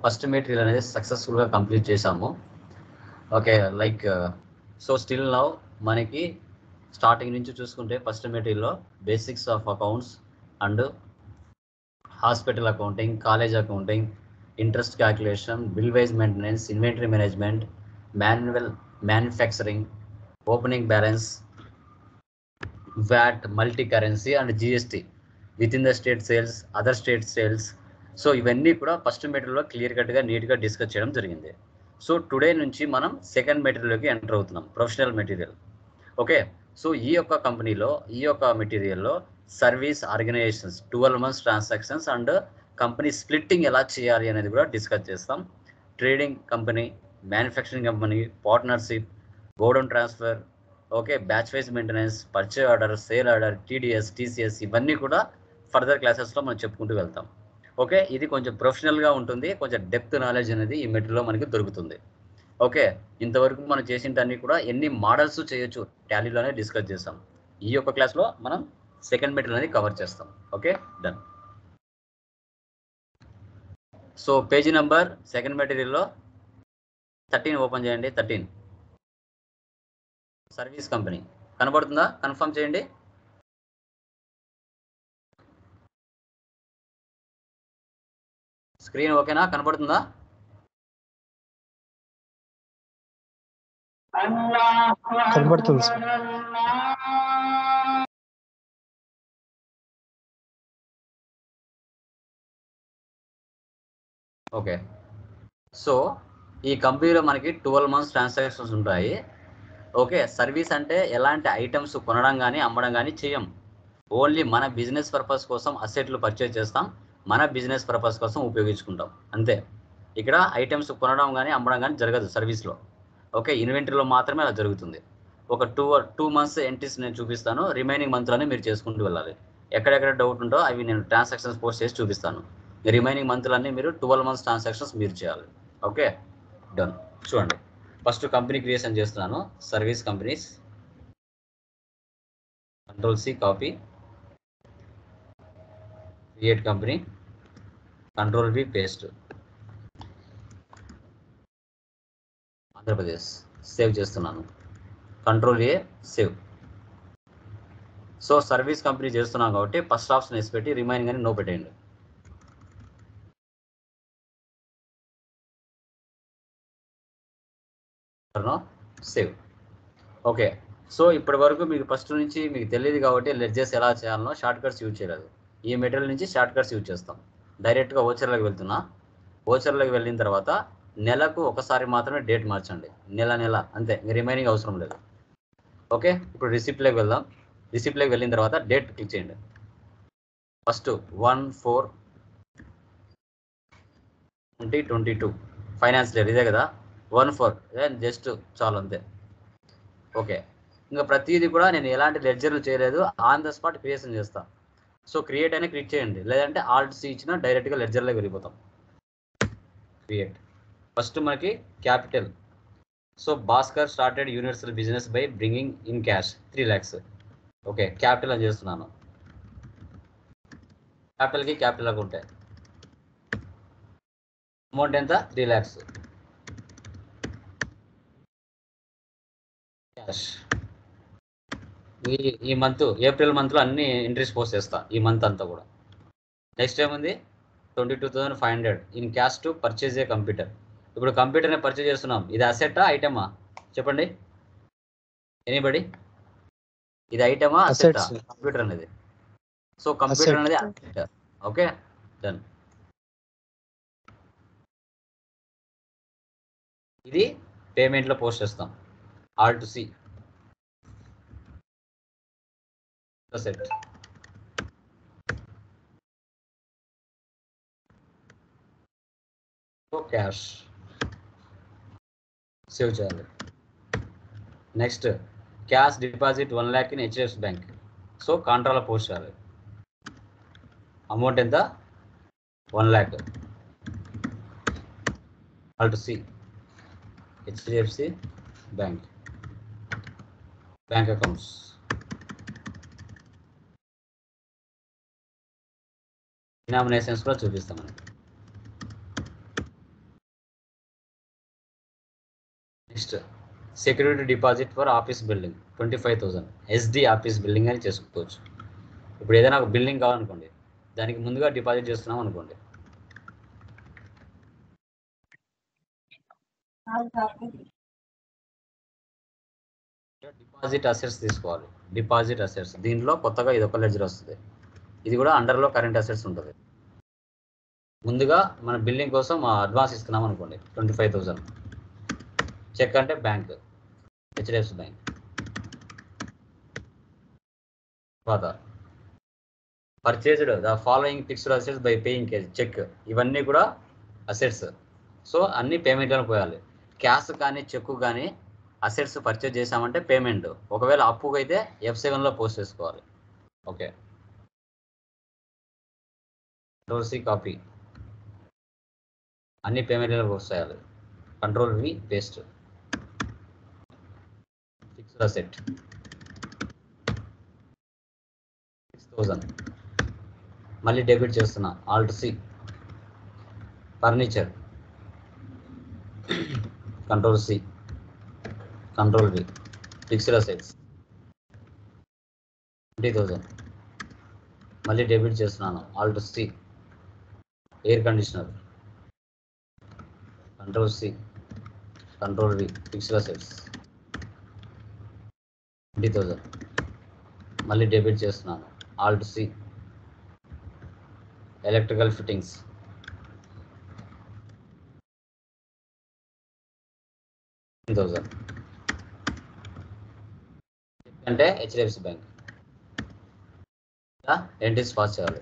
First material అనేది సక్సెస్ఫుల్గా complete చేసాము. Okay, like so still now మనకి స్టార్టింగ్ నుంచి చూసుకుంటే ఫస్ట్ మెటీరియల్లో basics of accounts and hospital accounting, college accounting, interest calculation, bill wise maintenance, inventory management, manual manufacturing, opening balance, VAT, multi currency and GST, with in the state sales, other state sales. So ఇవన్నీ కూడా first మెటీరియల్లో clear కట్గా నీట్గా discuss చేయడం జరిగింది. So today నుంచి మనం second మెటీరియల్లోకి enter అవుతున్నాం, ప్రొఫెషనల్ మెటీరియల్. ఓకే, సో ఈ యొక్క కంపెనీలో ఈ యొక్క మెటీరియల్లో service organisations, 12 months transactions and company splitting ఎలా చేయాలి అనేది కూడా డిస్కస్ చేస్తాం. Trading company, manufacturing company, partnership, godown transfer, okay, batch wise maintenance, purchase order, sale order, TDS, TCS, ఇవన్నీ కూడా ఫర్దర్ క్లాసెస్లో మనం చెప్పుకుంటూ వెళ్తాం. ఓకే, ఇది కొంచెం ప్రొఫెషనల్గా ఉంటుంది, కొంచెం డెప్త్ నాలెడ్జ్ అనేది ఈ మెటీరియల్లో మనకి దొరుకుతుంది. ఓకే, ఇంతవరకు మనం చేసినవన్నీ కూడా ఎన్ని మోడల్స్ చేయొచ్చు టాలీలోనే డిస్కస్ చేస్తాం. ఈ యొక్క క్లాస్లో మనం సెకండ్ మెటీరియల్ అనేది కవర్ చేస్తాం. Okay, done. So page number second మెటీరియల్లో 13 ఓపెన్ చేయండి. 13 సర్వీస్ కంపెనీ కనబడుతుందా? కన్ఫర్మ్ చేయండి. స్క్రీన్ ఓకేనా? కనబడుతుందా? కనబడుతుంది సార్. ఓకే, సో ఈ కంపెనీలో మనకి 12 months ట్రాన్సాక్షన్స్ ఉంటాయి. ఓకే, సర్వీస్ అంటే ఎలాంటి ఐటమ్స్ కొనడం కానీ అమ్మడం కానీ చేయం. ఓన్లీ మన బిజినెస్ పర్పస్ కోసం అసెట్లు పర్చేజ్ చేస్తాం, మన బిజినెస్ పర్పస్ కోసం ఉపయోగించుకుంటాం, అంతే. ఇక్కడ ఐటమ్స్ కొనడం కానీ అమ్మడం కానీ జరగదు సర్వీస్లో. ఓకే, ఇన్వెంటరీలో మాత్రమే అలా జరుగుతుంది. ఒక టూ మంత్స్ ఎంట్రీస్ నేను చూపిస్తాను, రిమైనింగ్ మంత్లోనే మీరు చేసుకుంటూ వెళ్ళాలి. ఎక్కడెక్కడ డౌట్ ఉంటో అవి నేను ట్రాన్సాక్షన్స్ పోస్ట్ చేసి చూపిస్తాను. రిమైనింగ్ మంత్లన్నీ మీరు 12 months ట్రాన్సాక్షన్స్ మీరు చేయాలి. Okay, done. చూడండి, ఫస్ట్ కంపెనీ క్రియేషన్ చేస్తున్నాను. Service companies, Ctrl+C copy, create company, Ctrl+V paste, Andhra Pradesh save చేస్తున్నాను. Ctrl+A save. So service company చేస్తున్నాం కాబట్టి ఫస్ట్ ఆప్షన్ వేసి పెట్టి రిమైనింగ్ అని నో పెట్టేయండి. సేవ్. ఓకే, సో ఇప్పటి వరకు మీకు ఫస్ట్ నుంచి మీకు తెలియదు కాబట్టి లెడ్జెస్ ఎలా చేయాలనో షార్ట్ కట్స్ యూజ్ చేయలేదు. ఈ మెటీరియల్ నుంచి షార్ట్ కట్స్ యూజ్ చేస్తాం. డైరెక్ట్గా ఓచర్లోకి వెళ్తున్నా. ఓచర్లోకి వెళ్ళిన తర్వాత నెలకు ఒకసారి మాత్రమే డేట్ మార్చండి, నెల అంతే, రిమైనింగ్ అవసరం లేదు. ఓకే, ఇప్పుడు రిసిప్ట్లోకి వెళ్దాం. రిసిప్ట్లోకి వెళ్ళిన తర్వాత డేట్ క్లిక్ చేయండి. ఫస్ట్ 1/4/2022 ఫైనాన్స్ ఇయర్ ఇదే కదా, 1/4 జస్ట్ చాలు, అంతే. ఓకే, ఇంకా ప్రతిదీ కూడా నేను ఎలాంటి లెడ్జర్లు చేయలేదు, ఆన్ ద స్పాట్ క్రియేషన్ చేస్తా. సో క్రియేట్ అయినా క్లిక్ చేయండి, లేదంటే Alt+C ఇచ్చినా డైరెక్ట్గా లెడ్జర్లోకి వెళ్ళిపోతాం. క్రియేట్. ఫస్ట్ మనకి capital. So Bhaskar started universal business by bringing in cash 3 lakhs. Okay, capital అని చేస్తున్నాను. క్యాపిటల్కి క్యాపిటల్ అకౌంటే. అమౌంట్ ఎంత? 3 lakhs. క్యాష్. ఈ మంత్ ఏప్రిల్ మంత్లో అన్ని ఎంట్రీస్ పోస్ట్ చేస్తా, ఈ మంత్ అంతా కూడా. నెక్స్ట్ ఏముంది? 22,500 in cash to purchase A computer. ఇప్పుడు కంప్యూటర్ని పర్చేజ్ చేస్తున్నాం, ఇది అసెట్టా ఐటమా చెప్పండి ఎనీబడి? ఇది ఐటమా అసెట్టా? కంప్యూటర్ అనేది. సో కంప్యూటర్ అనేది అసెట్. Okay, done. ఇది పేమెంట్లో పోస్ట్ చేస్తాం, Alt+C asset. So cash save చేయాలి. Next cash deposit 1 lakh in HDFC bank. So కాంట్రాలో పోస్ట్ చేయాలి. అమౌంట్ ఎంత? 1 lakh. Alt+C HDFC bank accounts. Denominations కూడా చూపిస్తాం మనకి. Next security deposit for office building 25,000 SD office building అని చేసుకోవచ్చు. ఇప్పుడు ఏదైనా ఒక బిల్డింగ్ కావాలనుకోండి, దానికి ముందుగా డిపాజిట్ చేస్తున్నాం అనుకోండి, డిపాజిట్ అసెట్స్ తీసుకోవాలి. డిపాజిట్ అసెట్స్ దీంట్లో కొత్తగా ఇది ఒక లెడ్జర్ వస్తుంది. ఇది కూడా అండర్లో కరెంట్ అసెట్స్ ఉంటుంది. ముందుగా మన బిల్డింగ్ కోసం అడ్వాన్స్ ఇస్తున్నాం అనుకోండి 25,000. చెక్ అంటే బ్యాంక్, హెచ్డిఎఫ్సి బ్యాంక్. తర్వాత purchased the following fixed assets by paying check, ఇవన్నీ కూడా అసెట్స్. సో అన్ని పేమెంట్లను పోయాలి. క్యాష్ కానీ చెక్ కానీ అసెట్స్ పర్చేజ్ చేసామంటే పేమెంట్. ఒకవేళ అప్పుగా అయితే F7లో పోస్ట్ చేసుకోవాలి. ఓకే, కంట్రోల్-C కాపీ, అన్ని పేమెంట్లను పోస్ట్ చేయాలి. కంట్రోల్-V పేస్ట్. ఫిక్స్డ్ అసెట్ 6,000 మళ్ళీ డెబిట్ చేస్తున్నా. Alt-C. Furniture control control fixed assets 20,000 మళ్ళీ డెబిట్ చేస్తున్నాను. Alt-C. Air conditioner control control fixed assets 20,000 మళ్ళీ డెబిట్ చేస్తున్నాను. Alt-C. ఎలక్ట్రికల్ ఫిట్టింగ్స్ 10,000 అంటే హెచ్డిఎఫ్సి బ్యాంక్. ఎంట్రీస్ పాస్ చేయాలి.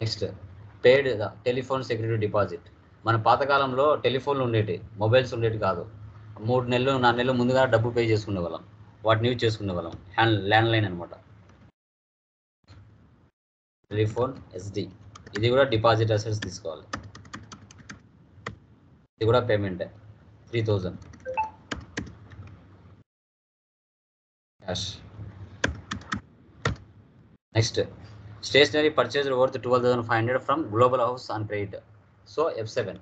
Next paid telephone security deposit. మన పాతకాలంలో టెలిఫోన్లు ఉండేవి, మొబైల్స్ ఉండేవి కాదు. 3 నెలలు 4 నెలలు ముందుగా డబ్బు పే చేసుకునే వాళ్ళం, వాటిని యూజ్ చేసుకునే వాళ్ళం. ల్యాండ్లైన్ అనమాట. టెలిఫోన్ ఎస్డి, ఇది కూడా డిపాజిట్ అసెట్స్ తీసుకోవాలి. ఇది కూడా పేమెంటే 3,000 cash. Next stationery purchase worth 12,500 from global house on credit. So F7.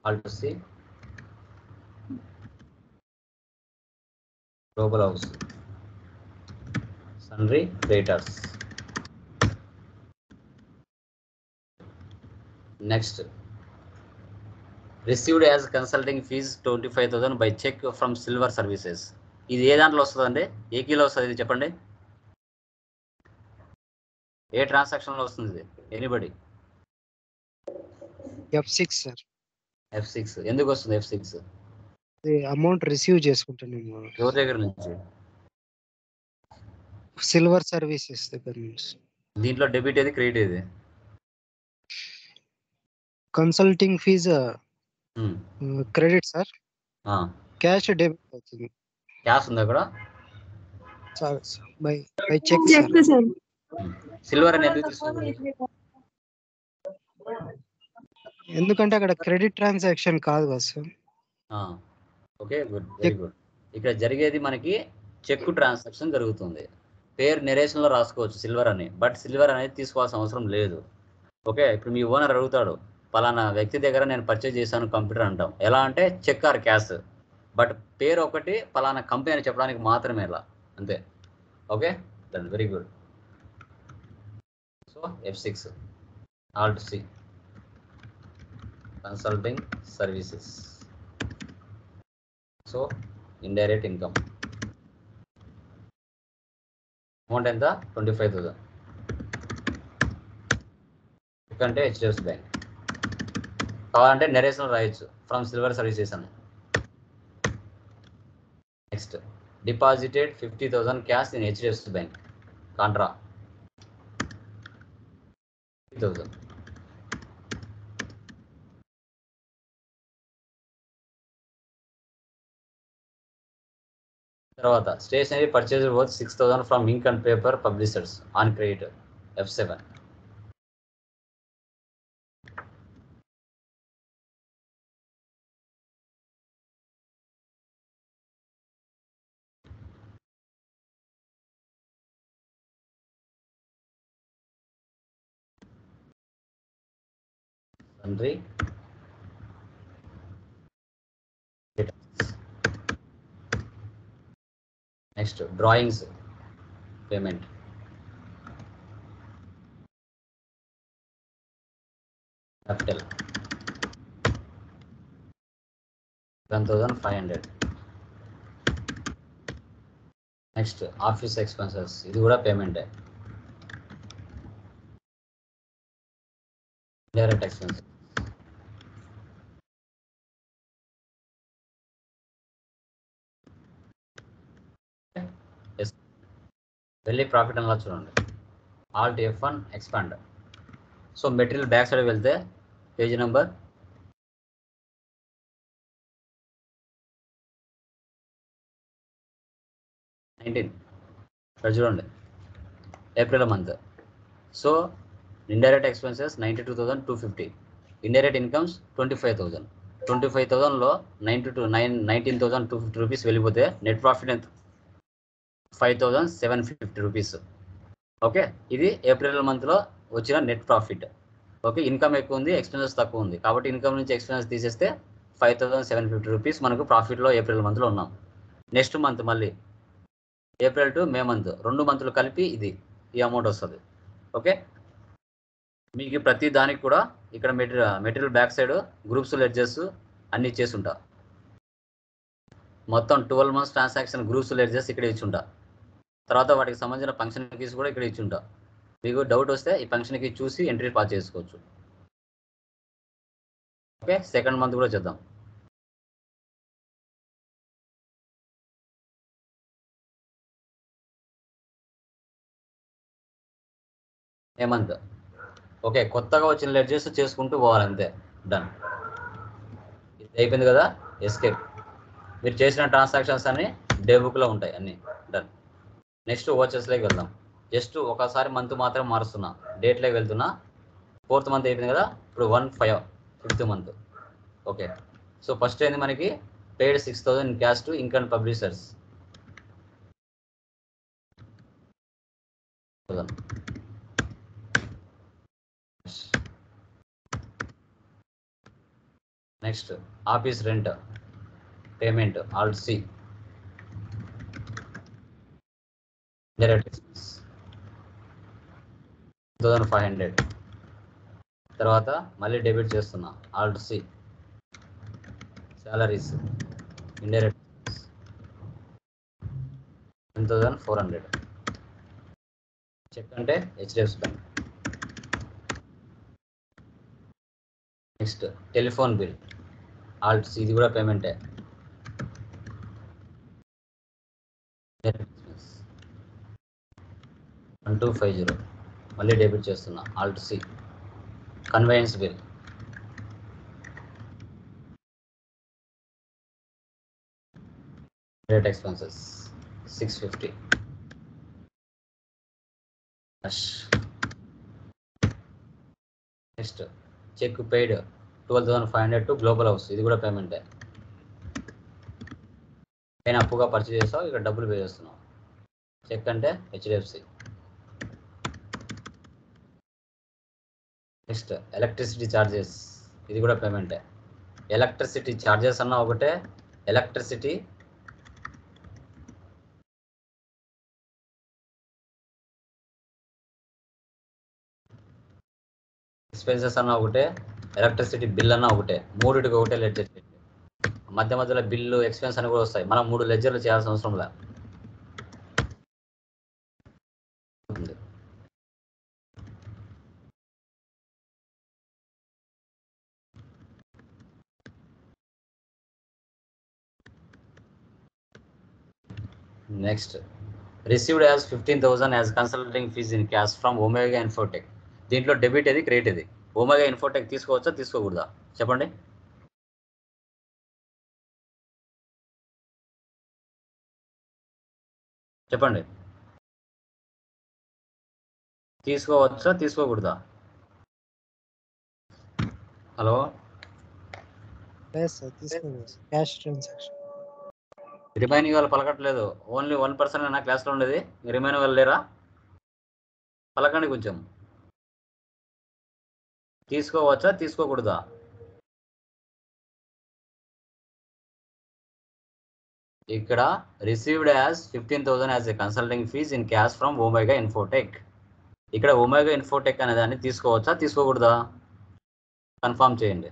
Alt-C global house sundry creditors. Next received as consulting fees 25,000 by cheque from silver services. ఇది ఏ దాంట్లో వస్తుందండి? ఏ కీలో వస్తుంది ఇది చెప్పండి. ఏ ట్రాన్సాక్షన్లో వస్తుంది ఇది? ఎనీబడి? F6 sir. F6 ఎందుకు వస్తుంది? F6 అమౌంట్ రిసీవ్ చేసుకుంటాను ఎవరి దగ్గర నుంచి? సిల్వర్ సర్వీసెస్ దగ్గర నుంచి. దీంట్లో డెబిట్ ఏది, క్రెడిట్ ఏది? Consulting fee credit sir, cash debit అవుతుంది. క్యాష్ ఉంది అక్కడ? By cheque sir. సిల్వర్ అని ఎందుకు తీసుకుంది? ఎందుకంటే అక్కడ క్రెడిట్ ట్రాన్సాక్షన్ కాదు కదా sir. Okay, good, very good. ఇక్కడ జరిగేది మనకి చెక్ ట్రాన్సాక్షన్ జరుగుతుంది. పేరు నెరేషన్లో రాసుకోవచ్చు సిల్వర్ అని, బట్ సిల్వర్ అనేది తీసుకోవాల్సిన అవసరం లేదు. ఓకే, ఇప్పుడు మీ ఓనర్ అడుగుతాడు, పలానా వ్యక్తి దగ్గర నేను పర్చేజ్ చేశాను కంప్యూటర్ అంటాం. ఎలా అంటే చెక్ ఆర్ క్యాష్, బట్ పేరు ఒకటి పలానా కంపెనీ అని చెప్పడానికి మాత్రమే, ఇలా అంతే. Okay, that very good. So F6 Alt-C consulting services. So indirect income amount ఎంత? 25,000. ఎందుకంటే హెచ్డిఎఫ్సి బ్యాంక్. కావాలంటే నెరేషన్ రాయొచ్చు ఫ్రమ్ సిల్వర్ సర్వీసెస్ అని. Next deposited 50,000 cash in HDFC bank contra 50,000. తర్వాత stationery purchase worth 6,000 from ink and paper publishers on credit F7. Sundry. Next, drawings payment. Capital 1,500. Next, office expenses. ఇది కూడా payment. Direct expenses. Yes. వెళ్ళి profit and loss చూడండి. Alt F1 expand. So material back side వెళ్తే page number 19 ఇక్కడ చూడండి, April month. So indirect expenses 92,250, indirect incomes 25,000. 25,000లో 19,250 rupees వెళ్ళిపోతే net profit ఎంత? 5,750 rupees. Okay, ఇది ఏప్రిల్ మంత్లో వచ్చిన నెట్ ప్రాఫిట్. ఓకే, ఇన్కమ్ ఎక్కువ ఉంది, ఎక్స్పెన్సెస్ తక్కువ ఉంది, కాబట్టి ఇన్కమ్ నుంచి ఎక్స్పెన్సెస్ తీసేస్తే 5,750 రూపీస్ మనకు ప్రాఫిట్లో ఏప్రిల్ మంత్లో ఉన్నాం. నెక్స్ట్ మంత్ మళ్ళీ ఏప్రిల్ టు మే మంత్ 2 మంత్లు కలిపి ఈ అమౌంట్ వస్తుంది. ఓకే, మీకు ప్రతి దానికి కూడా ఇక్కడ material back side groups ledgers అన్ని ఇచ్చేసి ఉంటా. మొత్తం 12 మంత్స్ ట్రాన్సాక్షన్ గ్రూప్స్ లెడ్జర్స్ ఇక్కడ ఇచ్చుంటా. తర్వాత వాటికి సంబంధించిన ఫంక్షన్ కీస్ కూడా ఇక్కడ ఇచ్చుంటా. మీకు డౌట్ వస్తే ఈ ఫంక్షన్ కీ చూసి ఎంట్రీ పాస్ చేసుకోవచ్చు. ఓకే, సెకండ్ మంత్ కూడా చేద్దాం. ఏ మంత్? ఓకే, కొత్తగా వచ్చిన లెడ్జర్స్ చేసుకుంటూ పోవాలి, అంతే. డన్. ఇది అయిపోయింది కదా, ఎస్కేప్. మీరు చేసిన ట్రాన్సాక్షన్స్ అన్ని డే బుక్లో ఉంటాయి అన్నీ. డన్. నెక్స్ట్ ఓచెస్లోకి వెళ్దాం. జస్ట్ ఒకసారి మంత్ మాత్రం మారుస్తున్నా, డేట్లోకి వెళ్తున్నా. 4th మంత్ అయిపోయింది కదా, ఇప్పుడు 1/5 5th month. Okay, so first ఏంది మనకి paid 6,000 in cash to ink and publishers. Next office rent payment Alt C. Direct expense 2,500. తర్వాత మళ్ళీ డెబిట్ చేస్తున్నా, Alt C. Salaries indirect 10,400. Cheque అంటే HDFC bank. Next telephone bill Alt C, ఇది కూడా పేమెంటే. 1250 మళ్ళీ debit చేస్తున్నా, Alt C. Conveyance bill direct expenses 650. Next cheque paid 12,500 to global house, ఇది కూడా పేమెంటే. నేను అప్పుగా పర్చేజ్ చేస్తావు, ఇక్కడ డబ్బులు పే చేస్తున్నావు. చెక్ అంటే HDFC. నెక్స్ట్ ఎలక్ట్రిసిటీ ఛార్జెస్, ఇది కూడా పేమెంటే. ఎలక్ట్రిసిటీ ఛార్జెస్ అన్న ఒకటే, ఎలక్ట్రిసిటీ ఎక్స్పెన్సెస్ అన్న ఒకటే, ఎలక్ట్రిసిటీ బిల్ అన్న ఒకటే. మూడిటికి ఒకటే లెడ్జర్. మధ్య మధ్యలో బిల్లు ఎక్స్పెన్స్ అని కూడా వస్తాయి, మనం 3 లెడ్జర్లు చేయాల్సిన అవసరం లేదు. Next received as 15,000 as consulting fees in cash from Omega Infotech. దీంట్లో డెబిట్ ఏది, క్రెడిట్ ఏది? ఒమేగా ఇన్ఫోటెక్ తీసుకోవచ్చా తీసుకోకూడదా చెప్పండి? చెప్పండి, తీసుకోవచ్చా తీసుకోకూడదా? హలో, లేదు సార్, తీసుకోలేదు. Cash transaction. రిమైనింగ్ వాళ్ళు పలకట్లేదు. ఓన్లీ 1% నా క్లాస్లో ఉండేది. రిమైనింగ్ వాళ్ళు లేరా? పలకండి కొంచెం. తీసుకోవచ్చా తీసుకోకూడదా? ఇక్కడ received as 15,000 as a consulting fees in cash from Omega Infotech. ఇక్కడ ఒమేగా ఇన్ఫోటెక్ అనే దాన్ని తీసుకోవచ్చా తీసుకోకూడదా? కన్ఫర్మ్ చేయండి.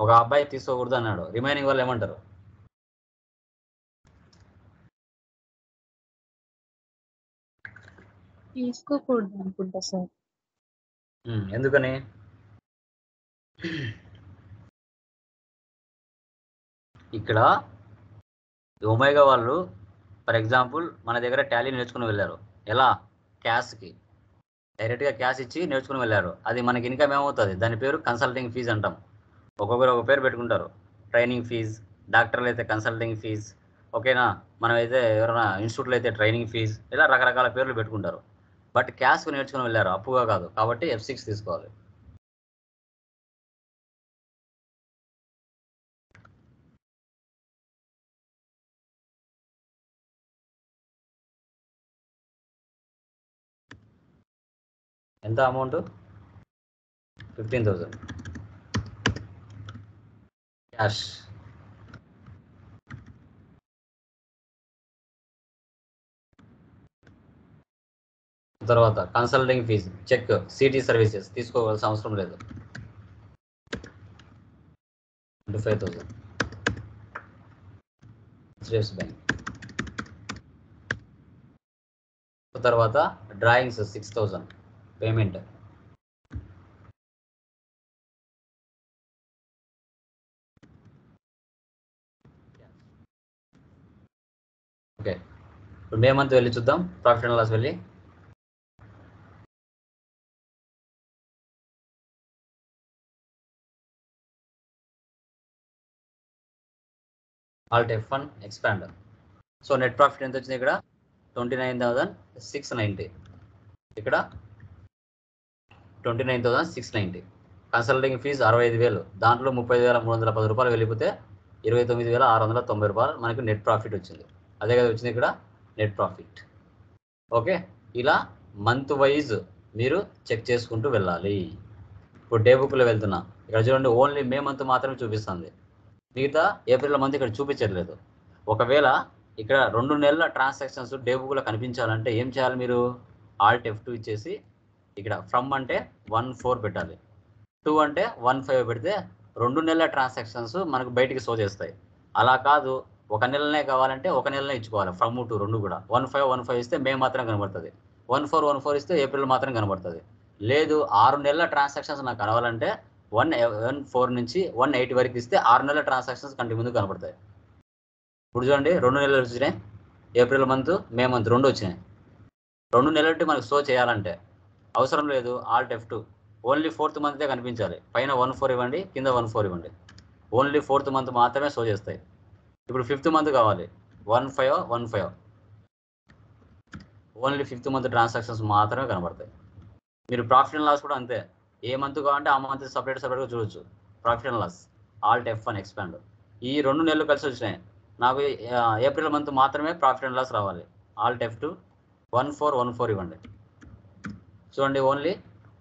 ఒక అబ్బాయి తీసుకోకూడదు అన్నాడు, రిమైనింగ్ వాళ్ళు ఏమంటారు? తీసుకోకూడదు అనుకుంటా సార్. ఎందుకని? ఇక్కడ ఒమేగా వాళ్ళు ఫర్ ఎగ్జాంపుల్ మన దగ్గర టాలీ నేర్చుకుని వెళ్ళారు. ఎలా? క్యాష్కి డైరెక్ట్గా క్యాష్ ఇచ్చి నేర్చుకుని వెళ్ళారు. అది మనకి ఇన్కమ్ ఏమవుతుంది? దాని పేరు కన్సల్టింగ్ ఫీజ్ అంటాం. ఒక్కొక్కరు ఒక పేరు పెట్టుకుంటారు. ట్రైనింగ్ ఫీజ్, డాక్టర్లు అయితే కన్సల్టింగ్ ఫీజ్, ఓకేనా? మనమైతే ఎవరైనా ఇన్స్టిట్యూట్లో అయితే ట్రైనింగ్ ఫీజ్, ఇలా రకరకాల పేర్లు పెట్టుకుంటారు. బట్ క్యాష్కు నేర్చుకుని వెళ్ళారు, అప్పుగా కాదు. కాబట్టి F6 తీసుకోవాలి. ఎంత అమౌంట్? 15,000 క్యాష్. తర్వాత consulting fees, cheque, city services తీసుకోవాల్సిన అవసరం లేదు. 25,000 HDFC బ్యాంక్. తర్వాత డ్రాయింగ్స్ 6,000 పేమెంట్. ఓకే, ఇప్పుడు మే మంత్ వెళ్ళి చూద్దాం. ప్రాఫిట్ అండ్ లాస్ వెళ్ళి alt F1 expand. So net profit ఎంత వచ్చింది? ఇక్కడ 29,690. ఇక్కడ 29,690. Consulting fee 65,000. దాంట్లో 30,310 రూపాయలు వెళ్ళిపోతే 29,690 రూపాయలు మనకు నెట్ ప్రాఫిట్ వచ్చింది. అదే కదా వచ్చింది ఇక్కడ నెట్ ప్రాఫిట్. ఓకే, ఇలా మంత్ వైజ్ మీరు చెక్ చేసుకుంటూ వెళ్ళాలి. ఇప్పుడు డే బుక్లో వెళ్తున్నా, ఇక్కడ చూడండి ఓన్లీ మే మంత్ మాత్రమే చూపిస్తుంది, మిగతా ఏప్రిల్ మంత్ ఇక్కడ చూపించట్లేదు. ఒకవేళ ఇక్కడ 2 నెలల ట్రాన్సాక్షన్స్ డే బుక్లో కనిపించాలంటే ఏం చేయాలి? మీరు ఆల్ట్ F2 ఇచ్చేసి ఇక్కడ ఫ్రమ్ అంటే 1,4 పెట్టాలి, 2 అంటే 1,5 పెడితే 2 నెలల ట్రాన్సాక్షన్స్ మనకు బయటికి షో చేస్తాయి. అలా కాదు, ఒక నెలనే కావాలంటే ఒక నెలనే ఇచ్చుకోవాలి. ఫ్రమ్ టు 2 కూడా 1,5 ఇస్తే మే మాత్రం కనబడుతుంది, 1,4 ఇస్తే ఏప్రిల్ మాత్రం కనబడుతుంది. లేదు 6 నెలల ట్రాన్సాక్షన్స్ నాకు కనవాలంటే 1,4 నుంచి 1,80 వరకు ఇస్తే 6 నెలల ట్రాన్సాక్షన్స్ కంటి ముందు కనబడతాయి. ఇప్పుడు చూడండి 2 నెలలు వచ్చినాయి, ఏప్రిల్ మంత్ మే మంత్ 2 వచ్చినాయి. 2 నెలలు మనకు షో చేయాలంటే అవసరం లేదు ఆల్ట్ F2, ఓన్లీ 4th మంతే కనిపించాలి. పైన 1,4 ఇవ్వండి, కింద 1,4 ఇవ్వండి. ఓన్లీ 4th మంత్ మాత్రమే షో చేస్తాయి. ఇప్పుడు 5th మంత్ కావాలి, 1,5 ఓన్లీ 5th మంత్ ట్రాన్సాక్షన్స్ మాత్రమే కనబడతాయి. మీరు ప్రాఫిట్ అండ్ లాస్ కూడా అంతే, ఏ మంత్ కావాలంటే ఆ మంత్ సపరేట్గా చూడొచ్చు. Profit and loss alt F1 expand. ఈ 2 నెలలు కలిసి వచ్చినాయి, నాకు ఏప్రిల్ మంత్ మాత్రమే ప్రాఫిట్ అండ్ లాస్ రావాలి. ఆల్ట్ F2 1,4 ఇవ్వండి. చూడండి ఓన్లీ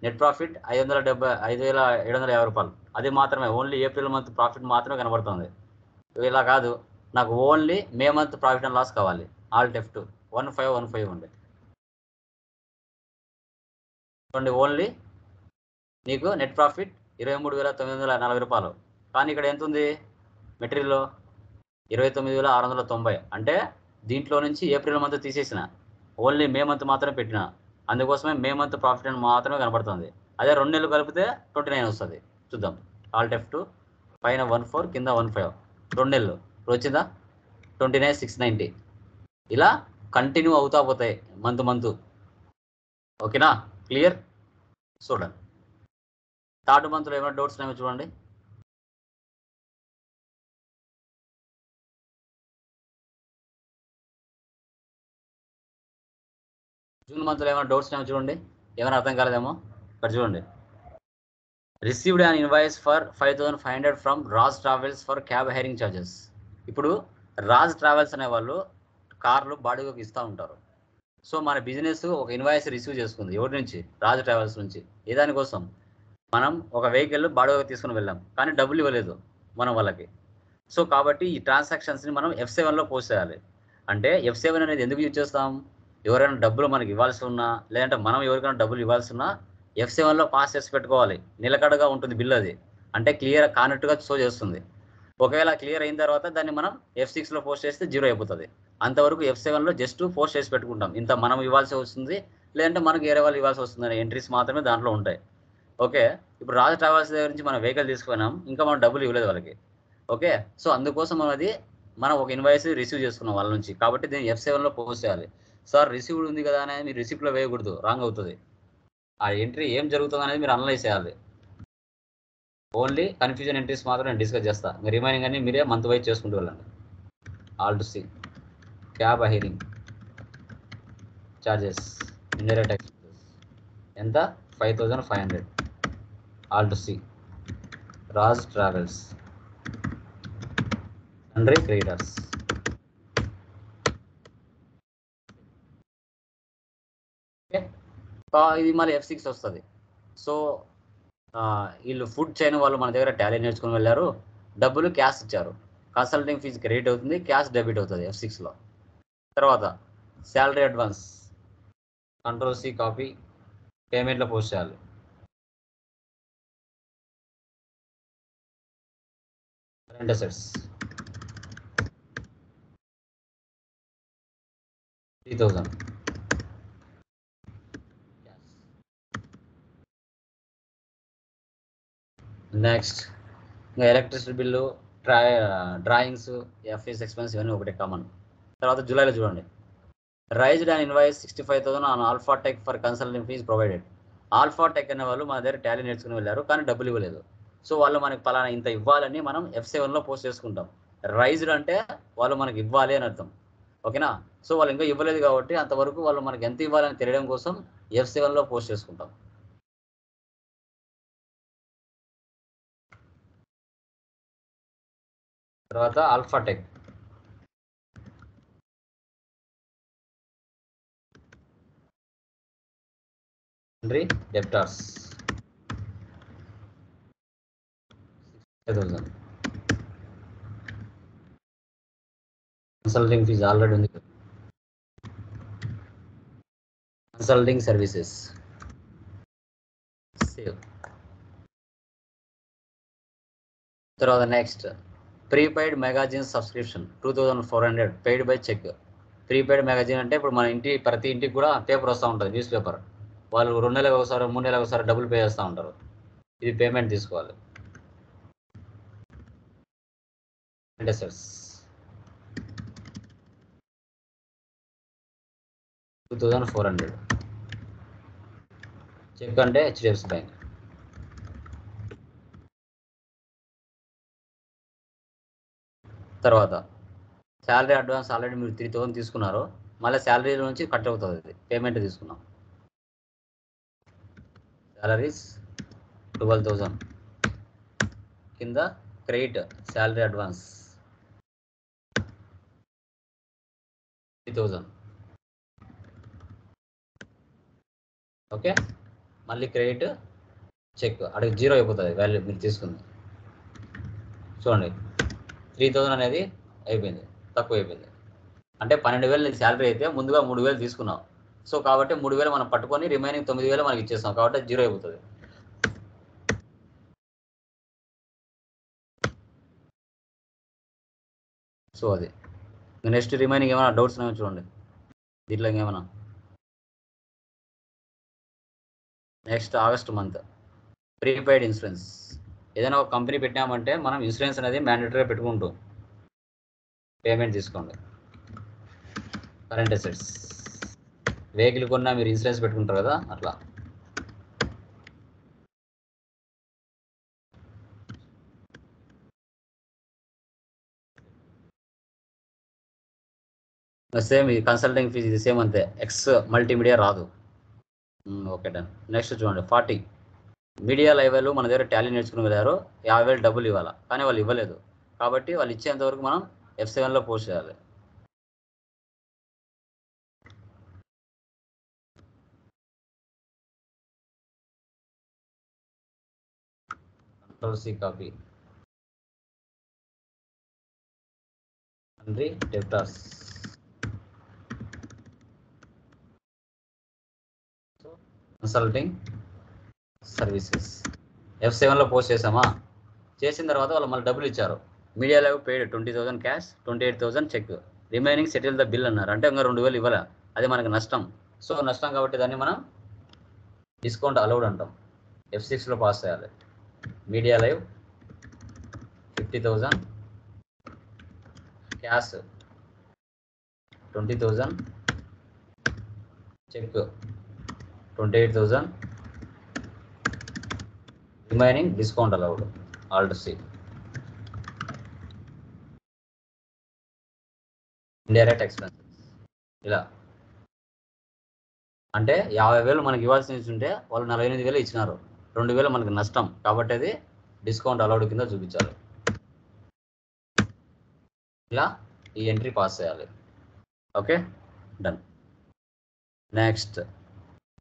నెట్ ప్రాఫిట్ 5,750 రూపాయలు, అది మాత్రమే ఓన్లీ ఏప్రిల్ మంత్ ప్రాఫిట్ మాత్రమే కనబడుతుంది. ఇలా కాదు, నాకు only May month profit and loss కావాలి. ఆల్ట్ F2 1,5 ఇవ్వండి. చూడండి ఓన్లీ నీకు నెట్ ప్రాఫిట్ 23,940 రూపాయలు, కానీ ఇక్కడ ఎంత ఉంది మెటీరియల్లో? 29,690. అంటే దీంట్లో నుంచి ఏప్రిల్ మంత్ తీసేసిన, ఓన్లీ మే మంత్ మాత్రమే పెట్టిన, అందుకోసమే మే మంత్ ప్రాఫిట్ అండ్ మాత్రమే కనబడుతుంది. అదే 2 నెలలు కలిపితే 29 వస్తుంది. చూద్దాం ఆల్ట్ F2 పైన 1,4 కింద 1,5 2 నెలలు వచ్చిందా? 29,690. ఇలా కంటిన్యూ అవుతా పోతాయి మంత్. ఓకేనా? క్లియర్? చూడండి థర్డ్ మంత్లో ఏమైనా డౌట్స్ ఉన్నాయో చూడండి. జూన్ మంత్లో ఏమైనా డౌట్స్ ఉన్నాయో చూడండి, ఏమైనా అర్థం కాలేదేమో ఇక్కడ చూడండి. Received an invoice for 5,500 from Raj travels for cab hiring charges. ఇప్పుడు రాజ్ ట్రావెల్స్ అనే వాళ్ళు కార్లు బాడుగకు ఇస్తూ ఉంటారు. సో మన బిజినెస్ ఒక ఇన్వాయిస్ రిసీవ్ చేసుకుంది ఎవరి నుంచి, రాజ్ ట్రావెల్స్ నుంచి. ఏ దానికోసం, మనం ఒక వెహికల్ బాడుగకు తీసుకుని వెళ్ళాం కానీ డబ్బులు ఇవ్వలేదు మనం వాళ్ళకి. సో కాబట్టి ఈ ట్రాన్సాక్షన్స్ని మనం F7లో పోస్ట్ చేయాలి. అంటే F7 అనేది ఎందుకు యూజ్ చేస్తాం, ఎవరైనా డబ్బులు మనకి ఇవ్వాల్సి ఉన్నా, లేదంటే మనం ఎవరికైనా డబ్బులు ఇవ్వాల్సి ఉన్నా F7లో పాస్ చేసి పెట్టుకోవాలి. నిలకడగా ఉంటుంది బిల్, అది అంటే క్లియర్ కానట్టుగా షో చేస్తుంది. ఒకవేళ క్లియర్ అయిన తర్వాత దాన్ని మనం F6లో పోస్ట్ చేస్తే 0 అయిపోతుంది. అంతవరకు F7లో జస్ట్ పోస్ట్ చేసి పెట్టుకుంటాం, ఇంత మనం ఇవ్వాల్సి వస్తుంది లేదంటే మనకు వేరే వాళ్ళు ఇవ్వాల్సి వస్తుంది అనే ఎంట్రీస్ మాత్రమే దాంట్లో ఉంటాయి. ఓకే, ఇప్పుడు రాజ్ ట్రావెల్స్ దగ్గర నుంచి మనం వెహికల్ తీసుకున్నాం, ఇంకా మనం డబ్బులు ఇవ్వలేదు వాళ్ళకి. ఓకే, సో అందుకోసం మనం ఒక ఇన్వాయిస్ రిసీవ్ చేసుకున్నాం వాళ్ళ నుంచి, కాబట్టి దీన్ని F7లో పోస్ట్ చేయాలి. సార్ రిసీవ్డ్ ఉంది కదా అనేది మీరు రిసిప్ట్లో వేయకూడదు, రాంగ్ అవుతుంది. ఆ ఎంట్రీ ఏం జరుగుతుంది అనేది మీరు అనలైజ్ చేయాలి. ఓన్లీ కన్ఫ్యూజన్ ఎంట్రీస్ మాత్రం నేను డిస్కస్ చేస్తా, మీరు రిమైనింగ్ అన్ని మీరే మంత్ వైజ్ చేసుకుంటూ వెళ్ళండి. Alt C cab hiring charges indirect expenses ఎంత, 5,500. Alt C Raj travels sundry creditors. ఇది మళ్ళీ F6 వస్తుంది. సో వీళ్ళు ఫుడ్ చైన్ వాళ్ళు మన దగ్గర టాలీ నేర్చుకుని వెళ్ళారు, డబ్బులు క్యాష్ ఇచ్చారు, కన్సల్టింగ్ ఫీజు క్రెడిట్ అవుతుంది, క్యాష్ డెబిట్ అవుతుంది F6లో. తర్వాత salary advance, control C copy, పేమెంట్లో పోస్ట్ చేయాలి. Current assets 3,000. నెక్స్ట్ ఇంకా electricity bill, drawings, FS expense ఇవన్నీ ఒకటే కామన్. తర్వాత జూలైలో చూడండి, raised and invoice 65,000 on Alphatech for consulting fee provided. Alphatech అనే వాళ్ళు మన దగ్గర టాలీ నేర్చుకుని వెళ్ళారు కానీ డబ్బులు ఇవ్వలేదు. సో వాళ్ళు మనకి పలానా ఇంత ఇవ్వాలని మనం F7లో పోస్ట్ చేసుకుంటాం. రైజ్డ్ అంటే వాళ్ళు మనకి ఇవ్వాలి అని అర్థం. ఓకేనా, సో వాళ్ళు ఇంకా ఇవ్వలేదు కాబట్టి అంతవరకు వాళ్ళు మనకి ఎంత ఇవ్వాలని తెలియడం కోసం F7లో పోస్ట్ చేసుకుంటాం. తర్వాత ఆల్ఫాటెక్ డెప్టార్స్ 5,000. కన్సల్టింగ్ ఫీజు ఆల్రెడీ ఉంది, కన్సల్టింగ్ సర్వీసెస్ సేవ్. తర్వాత next prepaid magazine subscription 2,400 paid by cheque. Prepaid magazine అంటే ఇప్పుడు మన ప్రతి ఇంటికి కూడా పేపర్ వస్తూ ఉంటుంది, న్యూస్ పేపర్. వాళ్ళు 2 నెలలకు ఒకసారి 3 నెలలకు ఒకసారి డబ్బులు పే చేస్తూ ఉంటారు, ఇది పేమెంట్ తీసుకోవాలి. అంటే సార్ 2,400. చెక్ అంటే HDFC బ్యాంక్. తర్వాత శాలరీ అడ్వాన్స్ ఆల్రెడీ మీరు 3,000 తీసుకున్నారు, మళ్ళీ శాలరీ నుంచి కట్ అవుతుంది, ఇది పేమెంట్ తీసుకున్నాం. శాలరీస్ 12,000 కింద క్రెడిట్ శాలరీ అడ్వాన్స్ 3,000. ఓకే, మళ్ళీ క్రెడిట్ చెక్ అడిగి 0 అయిపోతుంది వాల్యూ మీరు తీసుకుంది. చూడండి 3,000 అనేది అయిపోయింది, తక్కువ అయిపోయింది. అంటే 12,000 శాలరీ అయితే ముందుగా 3,000 తీసుకున్నాం. సో కాబట్టి 3,000 మనం పట్టుకొని రిమైనింగ్ 9,000 మనకి ఇచ్చేస్తాం, కాబట్టి 0 అయిపోతుంది. సో అది నెక్స్ట్ రిమైనింగ్ ఏమైనా డౌట్స్ ఉన్నాయో చూడండి దీంట్లో ఇంకేమైనా. Next August month prepaid insurance. ఏదైనా ఒక కంపెనీ పెట్టామంటే మనం ఇన్సూరెన్స్ అనేది మ్యాండేటరీగా పెట్టుకుంటాం, పేమెంట్ తీసుకోండి. కరెంట్ అసెట్స్, వెహికల్ కొన్నా మీరు ఇన్సూరెన్స్ పెట్టుకుంటారు కదా అట్లా. సేమ్ ఈ కన్సల్టింగ్ ఫీజు ఇది సేమ్ అంతే, ఎక్స్ మల్టీమీడియా రాదు. Okay done. నెక్స్ట్ చూడండి 40. మీడియా లైవ్ వాళ్ళు మన దగ్గర టాలీ నేర్చుకుని వెళ్ళారు, 50,000 డబ్బులు ఇవ్వాలి, కానీ వాళ్ళు ఇవ్వలేదు. కాబట్టి వాళ్ళు ఇచ్చేంత వరకు మనం F7లో పోస్ట్ చేయాలి. Control C copy. Sundry debtors. Consulting services F7లో పోస్ట్ చేసామా, చేసిన తర్వాత వాళ్ళు మళ్ళీ డబ్బులు ఇచ్చారు. Media live paid 20,000 cash, 28,000 cheque, remaining settle the bill అన్నారు. అంటే ఇంకా 2,000 ఇవ్వాలి, అది మనకు నష్టం. సో నష్టం కాబట్టి దాన్ని మనం డిస్కౌంట్ అలౌడ్ అంటాం. F6లో పాస్ చేయాలి. Media live 50,000 cash, 20,000 cheque, 28,000, remaining discount allowed. Alt C. Indirect expenses ఇలా. అంటే 50,000 మనకి ఇవ్వాల్సి ఉంటే వాళ్ళు 48,000 ఇచ్చినారు, 2,000 మనకి నష్టం, కాబట్టి అది డిస్కౌంట్ అలౌడ్ కింద చూపించాలి. ఇలా ఈ ఎంట్రీ పాస్ చేయాలి. Okay done. నెక్స్ట్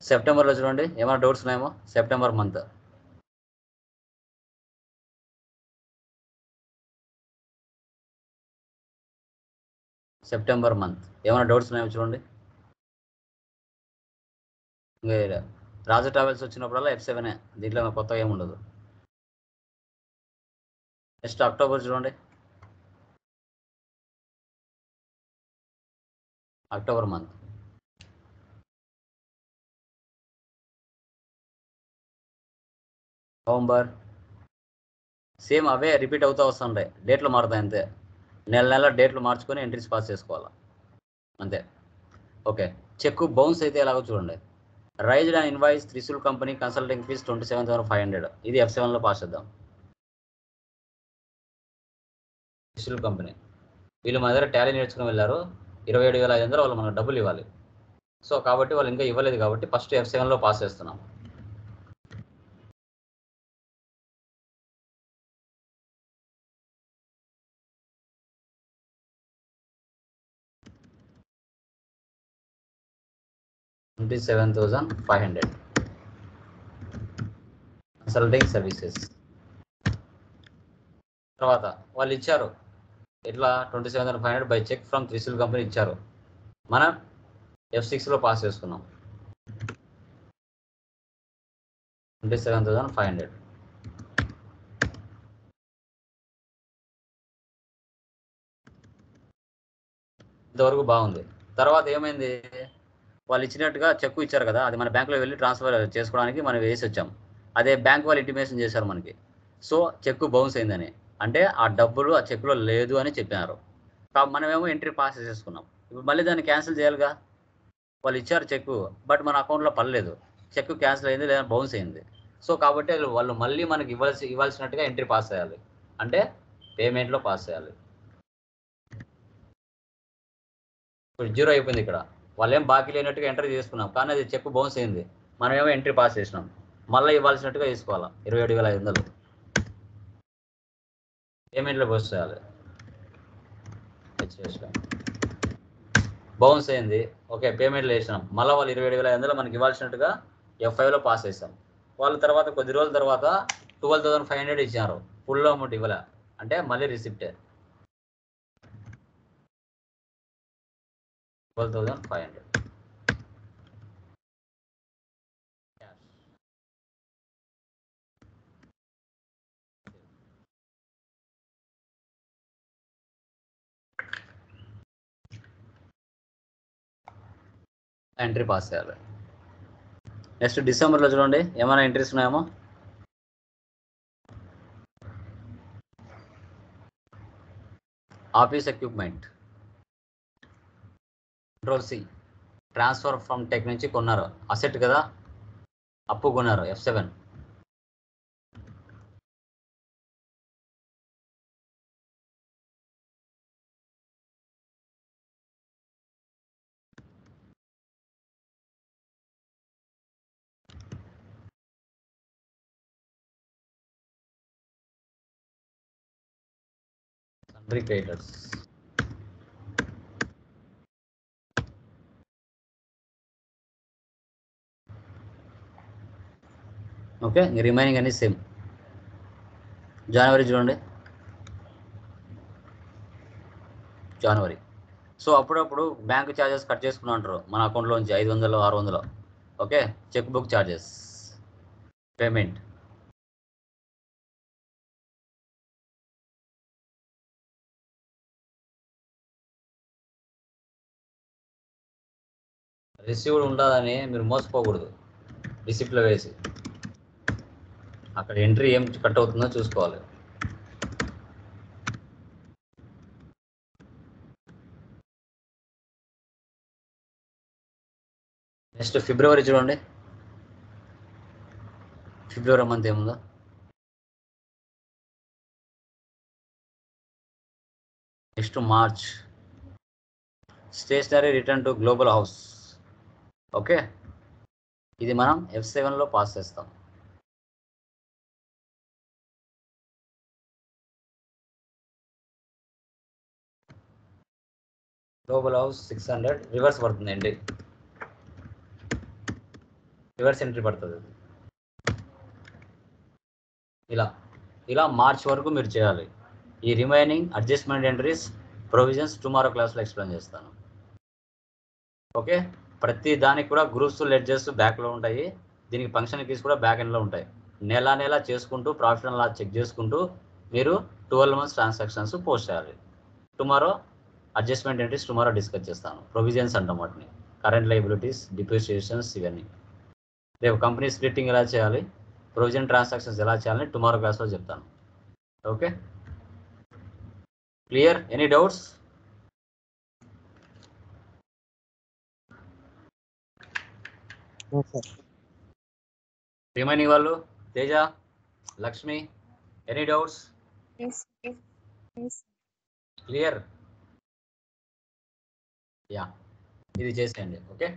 సెప్టెంబర్లో చూడండి, ఏమైనా డౌట్స్ ఉన్నాయేమో. సెప్టెంబర్ మంత్ ఏమైనా డౌట్స్ ఉన్నాయేమో చూడండి. ఇంకా రాజా ట్రావెల్స్ వచ్చినప్పుడల్లా F7, దీంట్లో కొత్తగా ఏమి ఉండదు. నెక్స్ట్ అక్టోబర్ చూడండి. అక్టోబర్ మంత్ నవంబర్ సేమ్ అవే రిపీట్ అవుతూ వస్తుంటాయి, డేట్లు మారుతాయి అంతే. నెల డేట్లు మార్చుకొని ఎంట్రీస్ పాస్ చేసుకోవాలి అంతే. ఓకే, చెక్ బౌన్స్ అయితే ఎలాగో చూడండి. Raised and invoice Trishul company consulting fees 27,500, ఇది F7లో పాస్ చేద్దాం. త్రిశూల్ కంపెనీ వీళ్ళు మన దగ్గర టాలీ నేర్చుకుని వెళ్ళారు, 27,500 వాళ్ళు మనకు డబ్బులు ఇవ్వాలి. సో కాబట్టి వాళ్ళు ఇంకా ఇవ్వలేదు కాబట్టి ఫస్ట్ F7లో పాస్ చేస్తున్నాం. $27,500 కన్సల్టింగ్ సర్వీసెస్. తర్వాత వాళ్ళు ఇచ్చారు ఇట్లా 27,500 by cheque from Trishul company ఇచ్చారు, మనం F6లో పాస్ చేసుకున్నాం. 27,500. ఇంతవరకు బాగుంది. తర్వాత ఏమైంది, వాళ్ళు ఇచ్చినట్టుగా చెక్ ఇచ్చారు కదా, అది మన బ్యాంకులో వెళ్ళి ట్రాన్స్ఫర్ చేసుకోవడానికి మనం వేసి వచ్చాం. అదే బ్యాంక్ వాళ్ళు ఇంటిమేషన్ చేశారు మనకి, సో చెక్ బౌన్స్ అయిందని, అంటే ఆ డబ్బులు ఆ చెక్లో లేదు అని చెప్పినారు. మనమేమో ఎంట్రీ పాస్ చేసేసుకున్నాం. ఇప్పుడు మళ్ళీ దాన్ని క్యాన్సిల్ చేయాలిగా. వాళ్ళు ఇచ్చారు చెక్, బట్ మన అకౌంట్లో పడలేదు, చెక్ క్యాన్సిల్ అయింది లేదా బౌన్స్ అయింది. సో కాబట్టి వాళ్ళు మళ్ళీ మనకి ఇవ్వాల్సినట్టుగా ఎంట్రీ పాస్ చేయాలి, అంటే పేమెంట్లో పాస్ చేయాలి. ఇప్పుడు 0 అయిపోయింది ఇక్కడ, వాళ్ళు ఏం బాకీ లేనట్టుగా ఎంట్రీ చేసుకున్నాం, కానీ అది చెక్ బౌన్స్ అయింది, మనమేమో ఎంట్రీ పాస్ చేసినాం. మళ్ళీ ఇవ్వాల్సినట్టుగా తీసుకోవాలా 27,500 పేమెంట్లో పోస్ట్ చేయాలి. బౌన్స్ అయింది, ఓకే పేమెంట్లో వేసినాం, మళ్ళీ వాళ్ళు 27,500 మనకి ఇవ్వాల్సినట్టుగా F5లో పాస్ చేసాం. వాళ్ళ తర్వాత కొద్ది రోజుల తర్వాత 12,500 ఇచ్చినారు, ఫుల్ అమౌంట్ ఇవ్వలే, అంటే మళ్ళీ రిసిప్టే 12,500. ఎంట్రీ పాస్ చేయాలి. నెక్స్ట్ డిసెంబర్లో చూడండి, ఏమైనా ఎంట్రీస్ ఉన్నాయేమో. Office equipment, control C. Transfer from tech నుంచి కొన్నారు, అసెట్ కదా, అప్పు కొన్నారు F7. క్రెడిటర్స్. ఓకే, రిమైనింగ్ అన్ని సేమ్. జనవరి చూడండి, జనవరి. సో అప్పుడప్పుడు బ్యాంక్ ఛార్జెస్ కట్ చేసుకుని ఉంటారు మన అకౌంట్లోంచి 500 600. Okay, cheque book charges payment. Received ఉండదని మీరు మోసపోకూడదు. రిసిప్ట్లో వేసి అక్కడ ఎంట్రీ ఏం కట్ అవుతుందో చూసుకోవాలి. నెక్స్ట్ ఫిబ్రవరి చూడండి, ఫిబ్రవరి మంత్ ఏముందో. Next March, stationery return to global house. Okay, ఇది మనం F7లో పాస్ చేస్తాం. గ్లోబల్ హౌస్ 600 రివర్స్ పడుతుందండి, రివర్స్ ఎంట్రీ పడుతుంది. ఇలా మార్చ్ వరకు మీరు చేయాలి. ఈ remaining adjustment entries provisions tomorrow క్లాస్లో ఎక్స్ప్లెయిన్ చేస్తాను. ఓకే, ప్రతి దానికి కూడా గ్రూప్స్ లెడ్జర్స్ బ్యాక్లో ఉంటాయి. దీనికి ఫంక్షన్ కీస్ కూడా బ్యాక్ ఎండ్లో ఉంటాయి. నెల చేసుకుంటూ ప్రాఫిట్ అండ్ లాస్ చెక్ చేసుకుంటూ మీరు 12 months ట్రాన్సాక్షన్స్ పోస్ట్ చేయాలి. Tomorrow adjustment entries tomorrow discuss చేస్తాను. ప్రొవిజన్స్ అంటాం వాటిని, కరెంట్ లైబిలిటీస్, డిప్రిసియేషన్స్ ఇవన్నీ. రేపు కంపెనీ స్ప్లిట్టింగ్ ఎలా చేయాలి, ప్రొవిజన్ ట్రాన్సాక్షన్స్ ఎలా చేయాలని టుమారో క్లాస్లో చెప్తాను. Okay, clear? Any doubts? Remaining వాళ్ళు Teja, Lakshmi, any doubts? Clear? Yeah, ఇది చేసేయండి. ఓకే.